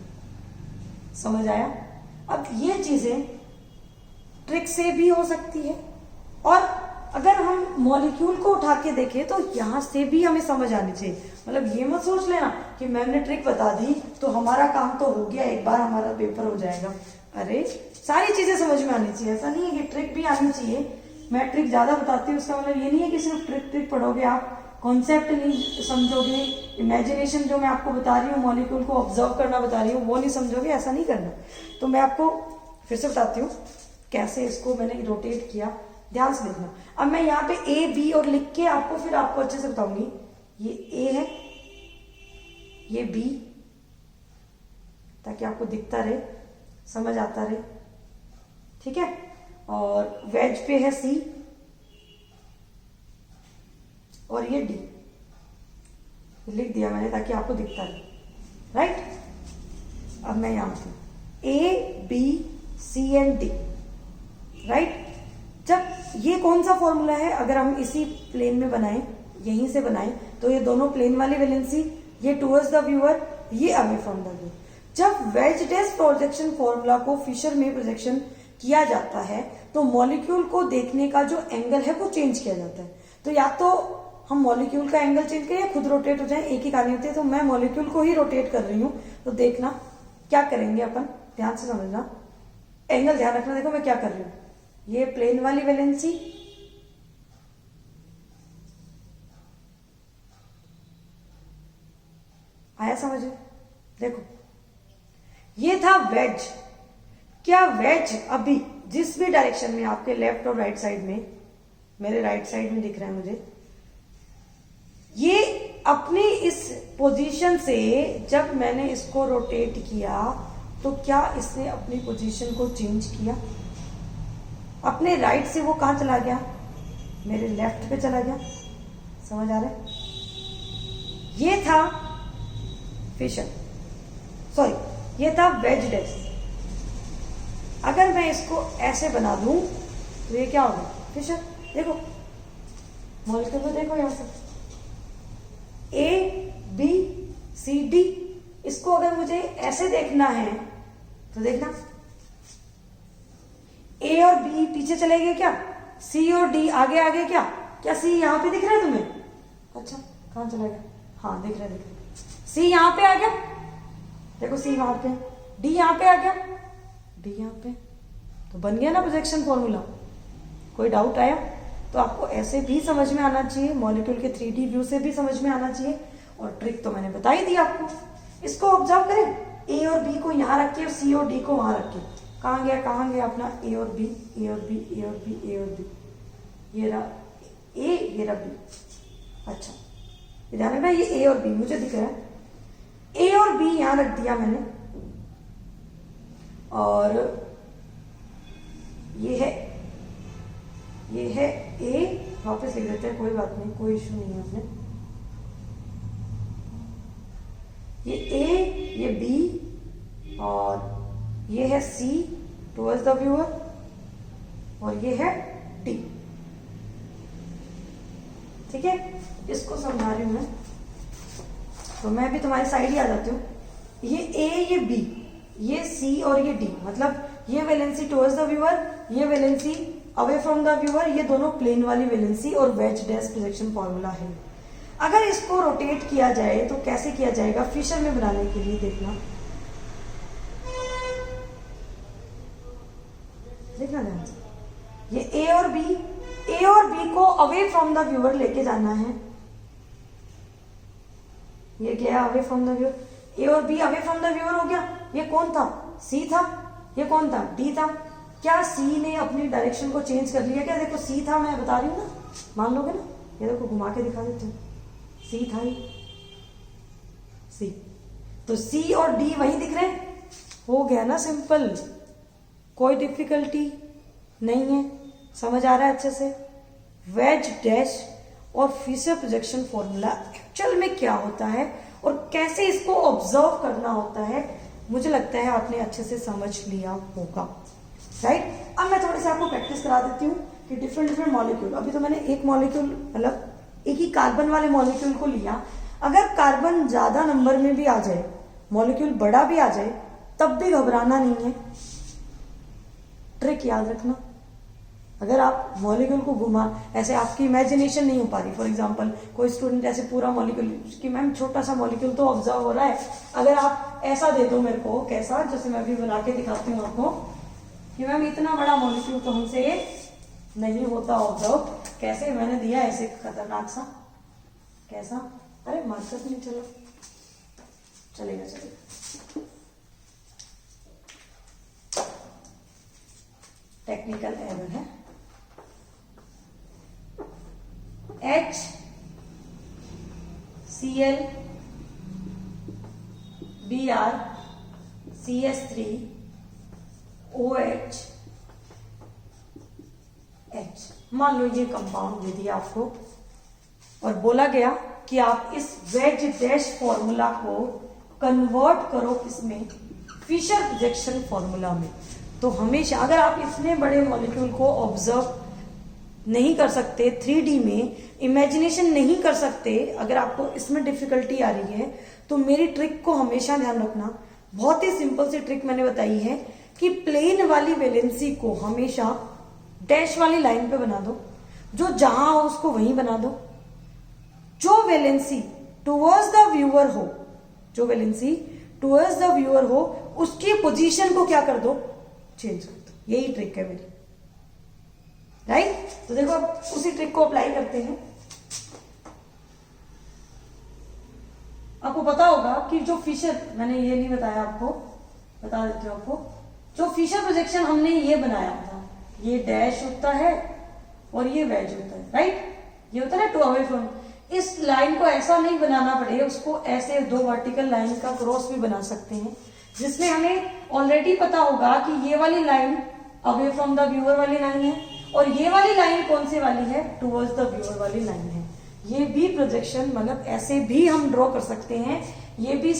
समझ आया। अब ये चीजें ट्रिक से भी हो सकती है, और अगर हम मॉलिक्यूल को उठा के देखें तो यहां से भी हमें समझ आनी चाहिए। मतलब ये मत सोच लेना कि मैम ने ट्रिक बता दी तो हमारा काम तो हो गया, एक बार हमारा पेपर हो जाएगा। अरे सारी चीजें समझ में आनी चाहिए, ऐसा नहीं है कि ट्रिक भी आनी चाहिए। मैं ट्रिक ज्यादा बताती हूँ उसका मतलब ये नहीं है कि सिर्फ ट्रिक पढ़ोगे आप, कॉन्सेप्ट नहीं समझोगे, इमेजिनेशन जो मैं आपको बता रही हूँ, मॉलिक्यूल को ऑब्जर्व करना बता रही हूँ, वो नहीं समझोगे, ऐसा नहीं करना। तो मैं आपको फिर से बताती हूँ कैसे इसको मैंने रोटेट किया, ध्यान से देखना। अब मैं यहाँ पे ए बी और लिख के आपको फिर आपको अच्छे से बताऊंगी। ये ए है, ये बी, ताकि आपको दिखता रहे, समझ आता रहे, ठीक है। और वेज पे है सी और ये डी, लिख दिया मैंने ताकि आपको दिखता रहे, राइट। अब मैं यहां पे A B C and D, right. जब ये कौन सा फॉर्मूला है, अगर हम इसी प्लेन में बनाएं, यहीं से बनाएं, तो ये दोनों प्लेन वाली वैलेंसी, ये टुवर्ड्स द व्यूअर, ये अवे फ्रॉम द व्यूअर। जब वेज डैश प्रोजेक्शन फॉर्मूला को फिशर में प्रोजेक्शन किया जाता है तो मॉलिक्यूल को देखने का जो एंगल है वो चेंज किया जाता है। तो या तो हम मॉलिक्यूल का एंगल चेंज करें या खुद रोटेट हो जाए, एक ही कहानी होती है। तो मैं मॉलिक्यूल को ही रोटेट कर रही हूं। तो देखना क्या करेंगे अपन, ध्यान से समझना, एंगल ध्यान रखना। देखो मैं क्या कर रही हूं, ये प्लेन वाली वैलेंसी, आया समझ में? देखो ये था वेज। क्या वेज अभी जिस भी डायरेक्शन में, आपके लेफ्ट और राइट साइड में, मेरे राइट साइड में दिख रहा है मुझे, ये अपनी इस पोजीशन से जब मैंने इसको रोटेट किया तो क्या इसने अपनी पोजीशन को चेंज किया? अपने राइट से वो कहां चला गया? मेरे लेफ्ट पे चला गया। समझ आ रहा है? ये था फिशर, सॉरी ये था वेज डैश। अगर मैं इसको ऐसे बना दूं तो ये क्या होगा? फिशर। देखो मॉलिक्यूल को देखो यहां से, ए बी सी डी, इसको अगर मुझे ऐसे देखना है तो देखना, ए और बी पीछे चले गए क्या? सी और डी आगे आगे क्या? क्या सी यहां पे दिख रहा है तुम्हें? अच्छा कहां चला गया? हाँ दिख रहा है, दिख रहा है। सी यहां पे आ गया, देखो सी वहां पे, डी यहां पे आ गया, डी यहां पे, तो बन गया ना प्रोजेक्शन फॉर्मूला। कोई डाउट आया? तो आपको ऐसे भी समझ में आना चाहिए, मॉलिक्यूल के 3D व्यू से भी समझ में आना चाहिए। और ट्रिक तो मैंने बता ही दी आपको। इसको ऑब्जर्व करें, ए और बी को यहां रखिए और सी और डी को वहां रखिए। कहां गया अपना ए और बी, ए और बी, ए और बी, ए और बी, ये रहा ए, ये रहा बी। अच्छा ध्यान रखना, ये ए और बी मुझे दिख रहा है, ए और बी यहां रख दिया मैंने, और ये है ए, वापस लिख देते हैं, कोई बात नहीं, कोई इश्यू नहीं है उसमें। ये ए, ये बी, और ये है सी टुवर्ड्स द व्यूअर, और ये है डी। ठीक है, इसको समझा रही हूं मैं, तो मैं भी तुम्हारी साइड ही आ जाती हूँ। ये ए, ये बी, ये सी और ये डी, मतलब ये वैलेंसी टुवर्ड्स द व्यूअर, ये valency away from the viewer, ये दोनों प्लेन वाली वैलेंसी और वेज डैश प्रोजेक्शन फॉर्मूला है। अगर इसको रोटेट किया जाए तो कैसे किया जाएगा फिशर में बनाने के लिए, देखना ध्यान से। ये ए और बी को अवे फ्रॉम द व्यूअर लेके जाना है। ये क्या है? Away from the viewer. A और B away from the viewer हो गया। ये कौन था? सी था। ये कौन था? डी था। क्या सी ने अपनी डायरेक्शन को चेंज कर लिया क्या? देखो सी था, मैं बता रही हूँ ना, मान लोगे ना? ये देखो घुमा के दिखा देती हूँ, सी था ये, सी, तो सी और डी वही दिख रहे हैं। हो गया ना सिंपल, कोई डिफिकल्टी नहीं है। समझ आ रहा है अच्छे से? वेज डैश और फिशर प्रोजेक्शन फॉर्मूला एक्चुअल में क्या होता है और कैसे इसको ऑब्जर्व करना होता है, मुझे लगता है आपने अच्छे से समझ लिया होगा, राइट। अब मैं थोड़ी सी आपको प्रैक्टिस करा देती हूँ कि डिफरेंट मॉलिक्यूल, अभी तो मैंने एक मॉलिक्यूल, मतलब एक ही कार्बन वाले मॉलिक्यूल को लिया। अगर कार्बन ज्यादा नंबर में भी आ जाए, मॉलिक्यूल बड़ा भी आ जाए, तब भी घबराना नहीं है। ट्रिक याद रखना, अगर आप मॉलिक्यूल को घुमा, ऐसे आपकी इमेजिनेशन नहीं हो पा रही, फॉर एग्जांपल कोई स्टूडेंट ऐसे पूरा मॉलिक्यूल कि मैम छोटा सा मॉलिक्यूल तो ऑब्जर्व हो रहा है, अगर आप ऐसा दे दो मेरे को, कैसा, जैसे मैं अभी बना के दिखाती हूँ आपको कि मैम इतना बड़ा मॉलिक्यूल तो हमसे नहीं होता ऑब्जर्व, कैसे मैंने दिया ऐसे खतरनाक सा, कैसा? अरे मार्कस नहीं चला, चलेगा चलेगा। टेक्निकल एरर है। H Cl Br CS3 OH H। मान लो ये कंपाउंड दे दिया आपको और बोला गया कि आप इस वेज डैश फॉर्मूला को कन्वर्ट करो किसमें? फिशर प्रोजेक्शन फॉर्मूला में। तो हमेशा अगर आप इतने बड़े मॉलिक्यूल को ऑब्जर्व नहीं कर सकते, 3D में इमेजिनेशन नहीं कर सकते, अगर आपको इसमें डिफिकल्टी आ रही है, तो मेरी ट्रिक को हमेशा ध्यान रखना। बहुत ही सिंपल सी ट्रिक मैंने बताई है कि प्लेन वाली वैलेंसी को हमेशा डैश वाली लाइन पे बना दो, जो जहां हो उसको वहीं बना दो। जो वैलेंसी टुवर्ड्स द व्यूअर हो, जो वैलेंसी टुवर्ड्स द व्यूअर हो, उसकी पोजीशन को क्या कर दो? चेंज कर दो। यही ट्रिक है मेरी, राइट? तो देखो अब उसी ट्रिक को अप्लाई करते हैं। आपको पता होगा कि जो फिशर, मैंने ये नहीं बताया आपको, बता देती हूँ आपको। जो फिशर प्रोजेक्शन हमने ये बनाया था, ये डैश होता है और ये वेज होता है, राइट? ये होता है ना टू अवे फ्रॉम। इस लाइन को ऐसा नहीं बनाना पड़े, उसको ऐसे दो वर्टिकल लाइन का क्रॉस भी बना सकते हैं, जिसमें हमें ऑलरेडी पता होगा कि ये वाली line away from the viewer वाली लाइन है और ये वाली लाइन कौन सी वाली है? टुवर्ड्स द व्यूअर वाली लाइन है। ये भी प्रोजेक्शन, मतलब ऐसे भी हम ड्रॉ कर सकते हैं। ये भी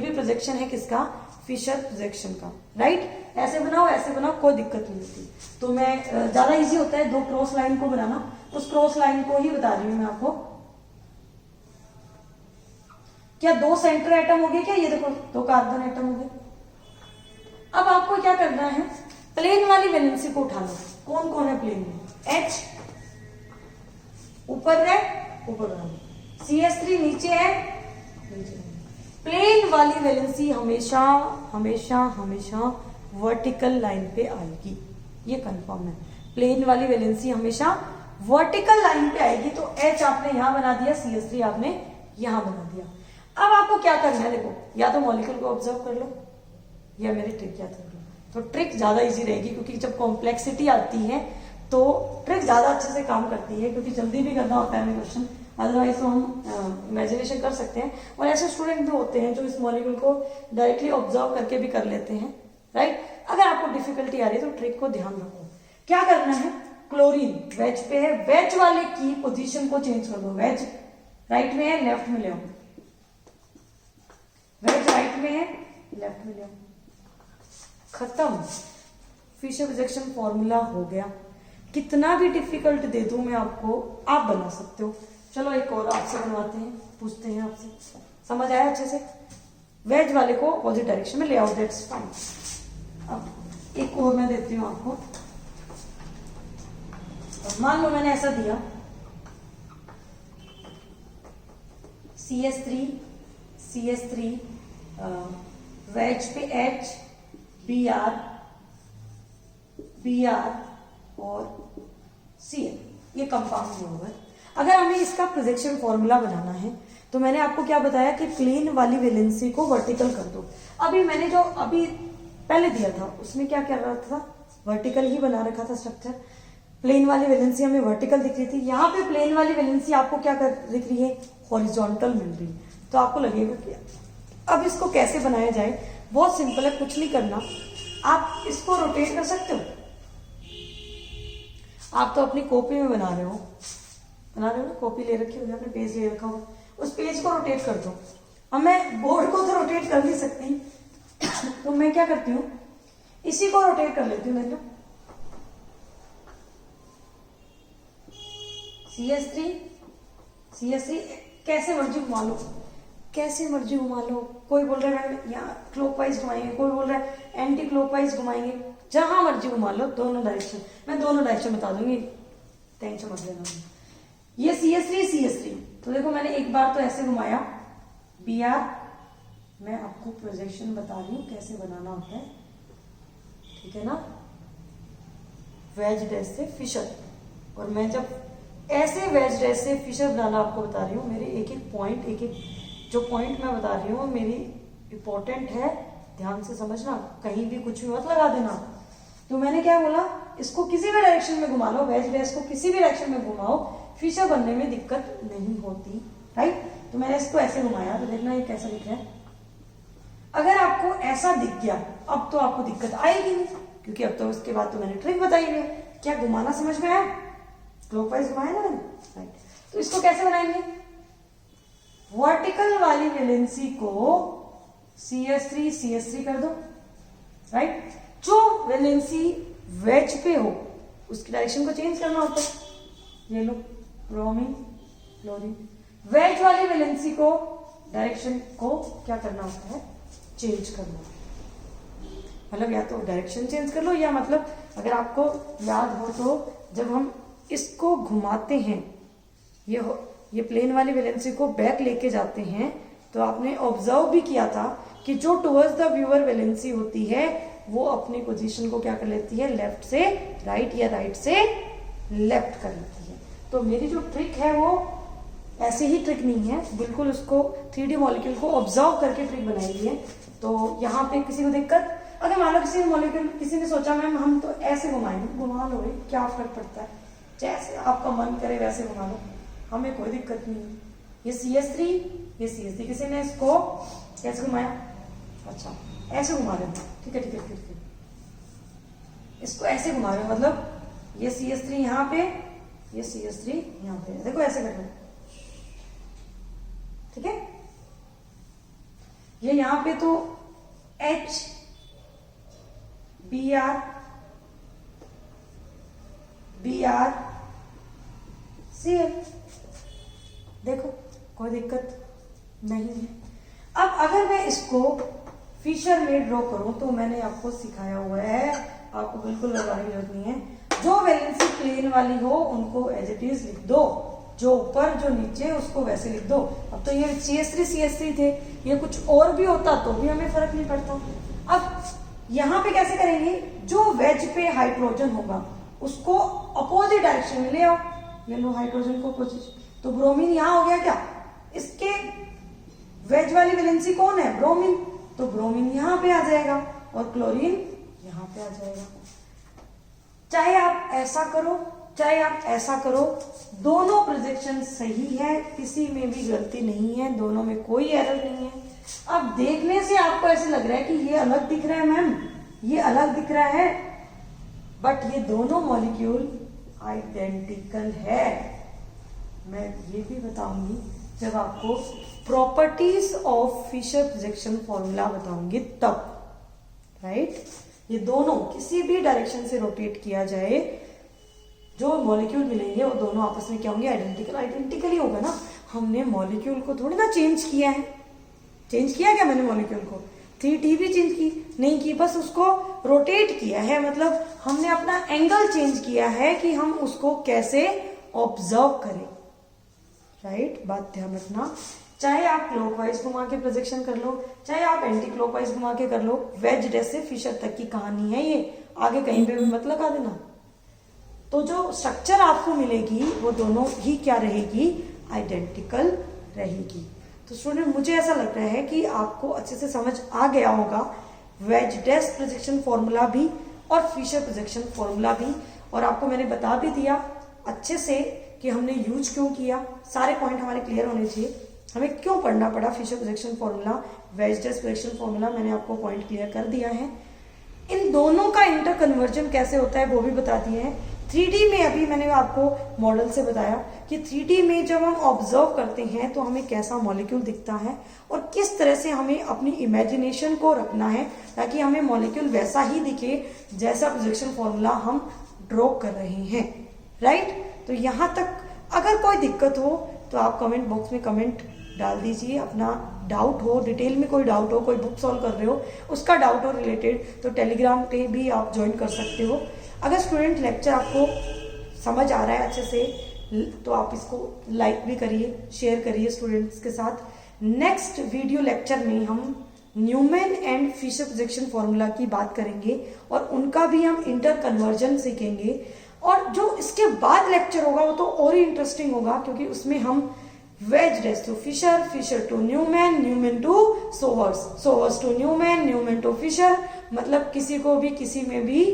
प्रोजेक्शन है किसका? फिशर प्रोजेक्शन का, राइट? ऐसे बनाओ, कोई दिक्कत नहीं होती। तो मैं ज्यादा इजी होता है दो क्रॉस लाइन को बनाना, उस क्रॉस लाइन को ही बता रही हूं मैं आपको। क्या दो सेंटर एटम हो गए? क्या ये देखो दो कार्बन एटम हो गए। अब आपको क्या करना है? प्लेन वाली वैलेंसी को उठा लो। कौन कौन है प्लेन में? H ऊपर है, ऊपर CS3 नीचे है, नीचे। प्लेन वाली वैलेंसी हमेशा हमेशा हमेशा वर्टिकल लाइन पे आएगी, ये कंफर्म है। प्लेन वाली वैलेंसी हमेशा वर्टिकल लाइन पे आएगी। तो H आपने यहां बना दिया, CS3 आपने यहां बना दिया। अब आपको क्या करना है? देखो, या तो मॉलिक्यूल को ऑब्जर्व कर लो या मेरी ट्रिक याद कर लो। तो ट्रिक ज्यादा इजी रहेगी, क्योंकि जब कॉम्प्लेक्सिटी आती है तो ट्रिक ज्यादा अच्छे से काम करती है, क्योंकि जल्दी भी करना होता है हमें क्वेश्चन। अदरवाइज तो हम इमेजिनेशन कर सकते हैं, और ऐसे स्टूडेंट भी होते हैं जो इस मॉलिक्यूल को डायरेक्टली ऑब्जर्व करके भी कर लेते हैं, राइट? अगर आपको डिफिकल्टी आ रही है तो ट्रिक को ध्यान रखो। क्या करना है? क्लोरीन वेज पे है, वेज वाले की पोजीशन को चेंज कर दो। वेज राइट में है, लेफ्ट में ले आओ। वेज राइट में है, लेफ्ट में ले आओ। खत्म, फिशर प्रोजेक्शन फॉर्मूला हो गया। कितना भी डिफिकल्ट दे दूं मैं आपको, आप बना सकते हो। चलो एक और आपसे बनवाते हैं, पूछते हैं आपसे। समझ आया अच्छे से? वेज वाले को अपोजिट डायरेक्शन में ले आओ, दैट्स फाइन। अब एक और मैं देती हूं आपको। मान लो मैंने ऐसा दिया, CS3 वेज पे H Br और Cl, ये कंपाउंड दिया हुआ है। अगर हमें इसका प्रोजेक्शन फॉर्मूला बनाना है तो मैंने आपको क्या बताया कि प्लेन वाली वैलेंसी को वर्टिकल कर दो। अभी मैंने जो अभी पहले दिया था उसमें क्या कर रहा था? वर्टिकल ही बना रखा था स्ट्रक्चर। प्लेन वाली वैलेंसी हमें वर्टिकल दिख रही थी, यहाँ पे प्लेन वाली वैलेंसी आपको क्या कर दिख रही है? हॉरिजॉन्टल मिल रही है। तो आपको लगेगा कि अब इसको कैसे बनाया जाए? बहुत सिंपल है, कुछ नहीं करना। आप इसको रोटेट कर सकते हो। आप तो अपनी कॉपी में बना रहे हो ना, कॉपी ले रखी होगी आपने, पेज ले रखा होगा, उस पेज को रोटेट कर दो। अब मैं बोर्ड को तो रोटेट कर नहीं सकती तो मैं क्या करती हूँ, इसी को रोटेट कर लेती हूँ। देखो CS3 कैसे मर्जी घुमा लो, कैसे मर्जी घुमा लो। कोई बोल रहा है यहाँ क्लॉकवाइज घुमाएंगे, कोई बोल रहा है एंटी क्लॉकवाइज घुमाएंगे, जहां मर्जी घुमा लो, दोनों डायरेक्शन। मैं दोनों डायरेक्शन बता दूंगी, टेंशन मत लेना। ये CS3 तो देखो मैंने एक बार तो ऐसे घुमाया Br, मैं आपको प्रोजेक्शन बता रही हूँ कैसे बनाना होता है, ठीक है ना? वेज डैश से फिशर, और मैं जब ऐसे वेज ड्रेस से फिशर बनाना आपको बता रही हूँ। मेरे एक एक पॉइंट, एक एक जो पॉइंट मैं बता रही हूँ मेरी इंपॉर्टेंट है, ध्यान से समझना, कहीं भी कुछ भी मत लगा देना। तो मैंने क्या बोला, इसको किसी भी डायरेक्शन में घुमा लो, वेज ड्रेस को किसी भी डायरेक्शन में घुमाओ, फिशर बनने में दिक्कत नहीं होती, राइट। तो मैंने इसको ऐसे घुमाया तो देखना ये कैसा दिख रहा है। अगर आपको ऐसा दिख गया अब तो आपको दिक्कत आएगी नहीं, क्योंकि अब तो उसके बाद तो मैंने ट्रिक बताई है। क्या घुमाना समझ में आया? क्लॉकवाइज घुमाया ना मैंने, राइट। तो इसको कैसे बनाएंगे, वर्टिकल वाली वैलेंसी को CS3 कर दो, राइट। जो वैलेंसी वेज पे हो उसकी डायरेक्शन को चेंज करना होता है। ये लो ब्रोमीन क्लोरीन, वेज वाली वैलेंसी को डायरेक्शन को क्या करना होता है, चेंज करना। मतलब या तो डायरेक्शन चेंज कर लो, या मतलब अगर आपको याद हो तो जब हम इसको घुमाते हैं, ये प्लेन वाली वैलेंसी को बैक लेके जाते हैं, तो आपने ऑब्जर्व भी किया था कि जो टुवर्ड्स द व्यूअर वैलेंसी होती है वो अपनी पोजीशन को क्या कर लेती है, लेफ्ट से राइट या राइट से लेफ्ट कर लेती है। तो मेरी जो ट्रिक है वो ऐसे ही ट्रिक नहीं है, बिल्कुल उसको 3D मॉलिक्यूल को ऑब्जर्व करके ट्रिक बनाई है। तो यहाँ पे किसी को दिक्कत, अगर मान लो किसी मॉलिक्यूल किसी ने सोचा मैम हम तो ऐसे घुमाएंगे, घुमा लो भाई, क्या फर्क पड़ता है, जैसे आपका मन करे वैसे घुमा लो, हमें कोई दिक्कत नहीं है। ये CS3 ये CS3, किसी ने इसको कैसे घुमाया, अच्छा ऐसे घुमा रहे हैं, ठीक है। इसको ऐसे घुमा रहे हो, मतलब ये CS3 यहाँ पे, ये CS3 यहाँ पे, देखो ऐसे कर रहे, ठीक है। ये यहाँ पे तो BR CL, देखो कोई दिक्कत नहीं है। अब अगर मैं इसको फिशर में ड्रॉ करूं तो मैंने आपको सिखाया हुआ है, आपको बिल्कुल लगाने की जरूरत नहीं है। जो वैलेंसी प्लेन वाली हो उनको एज इट इज लिख दो, जो ऊपर जो नीचे उसको वैसे लिख दो। अब तो ये CS3 थे, ये कुछ और भी होता तो भी हमें फर्क नहीं पड़ता। अब यहाँ पे कैसे करेंगे, जो वेज पे हाइड्रोजन होगा उसको अपोजिट डायरेक्शन में ले आओ, ये लो हाइड्रोजन को अपोजिट, तो ब्रोमीन यहाँ हो गया क्या, इसके वेज वाली वैलेंसी कौन है, ब्रोमीन, तो ब्रोमीन यहाँ पे आ जाएगा और क्लोरीन यहाँ पे आ जाएगा। चाहे आप ऐसा करो चाहे आप ऐसा करो, दोनों प्रोजेक्शन सही है, किसी में भी गलती नहीं है, दोनों में कोई एरर नहीं है। अब देखने से आपको ऐसे लग रहा है कि ये अलग दिख रहा है मैम, ये अलग दिख रहा है, बट ये दोनों मॉलिक्यूल आइडेंटिकल है। मैं ये भी बताऊंगी जब आपको properties of Fischer projection formula बताऊंगी तब, राइट। ये दोनों किसी भी डायरेक्शन से रोटेट किया जाए, जो मॉलिक्यूल मिलेंगे वो दोनों आपस में क्या होंगे, आइडेंटिकल ही होगा ना। हमने मॉलिक्यूल को थोड़ी ना चेंज किया है, चेंज किया क्या मैंने मॉलिक्यूल को, 3D भी चेंज की नहीं की, बस उसको रोटेट किया है, मतलब हमने अपना एंगल चेंज किया है कि हम उसको कैसे ऑब्जर्व करें, राइट। बात ध्यान रखना, चाहे आप क्लॉकवाइज घुमा के प्रोजेक्शन कर लो, चाहे आप एंटी क्लॉकवाइज घुमा के कर लो, वेज ड्रेस से फिशर तक की कहानी है ये, आगे कहीं पे भी मत लगा देना। तो जो स्ट्रक्चर आपको मिलेगी वो दोनों ही क्या रहेगी, आइडेंटिकल रहेगी। तो स्टूडेंट मुझे ऐसा लग रहा है कि आपको अच्छे से समझ आ गया होगा वेज ड्रेस प्रोजेक्शन फॉर्मूला भी और फिशर प्रोजेक्शन फॉर्मूला भी, और आपको मैंने बता भी दिया अच्छे से कि हमने यूज क्यों किया, सारे पॉइंट हमारे क्लियर होने चाहिए, हमें क्यों पढ़ना पड़ा Fischer projection formula, wedge dash projection formula, मैंने आपको पॉइंट क्लियर कर दिया है। इन दोनों का इंटर कन्वर्जन कैसे होता है वो भी बता दिए हैं। 3D में अभी मैंने आपको मॉडल से बताया कि 3D में जब हम ऑब्जर्व करते हैं तो हमें कैसा मॉलिक्यूल दिखता है और किस तरह से हमें अपनी इमेजिनेशन को रखना है ताकि हमें मॉलिक्यूल वैसा ही दिखे जैसा प्रोजेक्शन फॉर्मूला हम ड्रॉ कर रहे हैं, राइट। तो यहाँ तक अगर कोई दिक्कत हो तो आप कमेंट बॉक्स में कमेंट डाल दीजिए, अपना डाउट हो, डिटेल में कोई डाउट हो, कोई बुक सॉल्व कर रहे हो उसका डाउट हो रिलेटेड, तो टेलीग्राम पे भी आप ज्वाइन कर सकते हो। अगर स्टूडेंट लेक्चर आपको समझ आ रहा है अच्छे से तो आप इसको लाइक भी करिए, शेयर करिए स्टूडेंट्स के साथ। नेक्स्ट वीडियो लेक्चर में हम Newman and Fisher projection formula की बात करेंगे और उनका भी हम इंटर कन्वर्जन सीखेंगे और जो इसके बाद लेक्चर होगा वो तो और ही इंटरेस्टिंग होगा, क्योंकि उसमें हम wedge race to Fischer, Fischer to Newman, Newman to sawhorse, sawhorse to Newman, Newman to Fischer, मतलब किसी को भी किसी में भी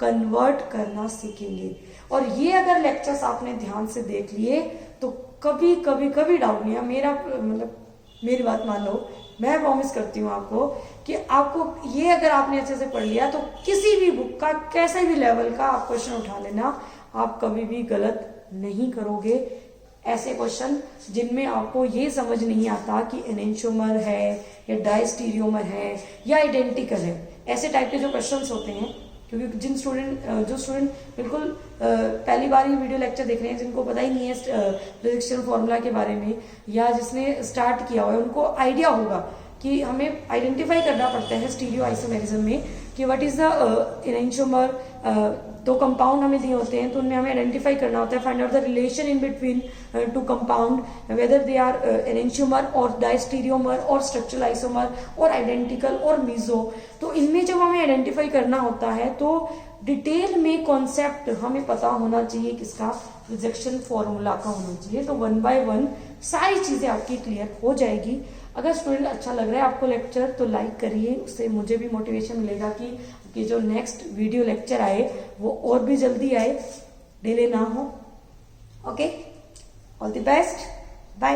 कन्वर्ट करना सीखेंगे। और ये अगर लेक्चर्स आपने ध्यान से देख लिए तो कभी कभी कभी डाउट नहीं है, मेरा मतलब मेरी बात मान लो, मैं प्रॉमिस करती हूँ आपको कि आपको ये अगर आपने अच्छे से पढ़ लिया तो किसी भी बुक का कैसे भी लेवल का आप क्वेश्चन उठा लेना, आप कभी भी गलत नहीं करोगे। ऐसे क्वेश्चन जिनमें आपको ये समझ नहीं आता कि एनेंटियोमर है या डायस्टीरियोमर है या आइडेंटिकल है, ऐसे टाइप के जो क्वेश्चंस होते हैं, क्योंकि जो स्टूडेंट बिल्कुल पहली बार ही वीडियो लेक्चर देख रहे हैं, जिनको पता ही नहीं है प्रेडिक्शन फॉर्मूला के बारे में, या जिसने स्टार्ट किया हुआ है, उनको आइडिया होगा कि हमें आइडेंटिफाई करना पड़ता है स्टीरियो आइसोमेरिज्म में कि व्हाट इज द एनेंटियोमर। तो कंपाउंड हमें दिए होते हैं तो उनमें हमें आइडेंटिफाई करना होता है, find out the relation in between two compound, whether they are enantiomer और डायस्टीरियोमर और स्ट्रक्चरल आइसोमर और आइडेंटिकल और मीजो। तो इनमें जब हमें आइडेंटिफाई करना होता है तो डिटेल में कॉन्सेप्ट हमें पता होना चाहिए, किसका, रिजेक्शन फॉर्मूला का होना चाहिए। तो 1 by 1 सारी चीजें आपकी क्लियर हो जाएगी। अगर स्टूडेंट अच्छा लग रहा है आपको लेक्चर तो लाइक करिए, उससे मुझे भी मोटिवेशन मिलेगा कि जो नेक्स्ट वीडियो लेक्चर आए वो और भी जल्दी आए, डिले ना हो। Okay, all the best, bye.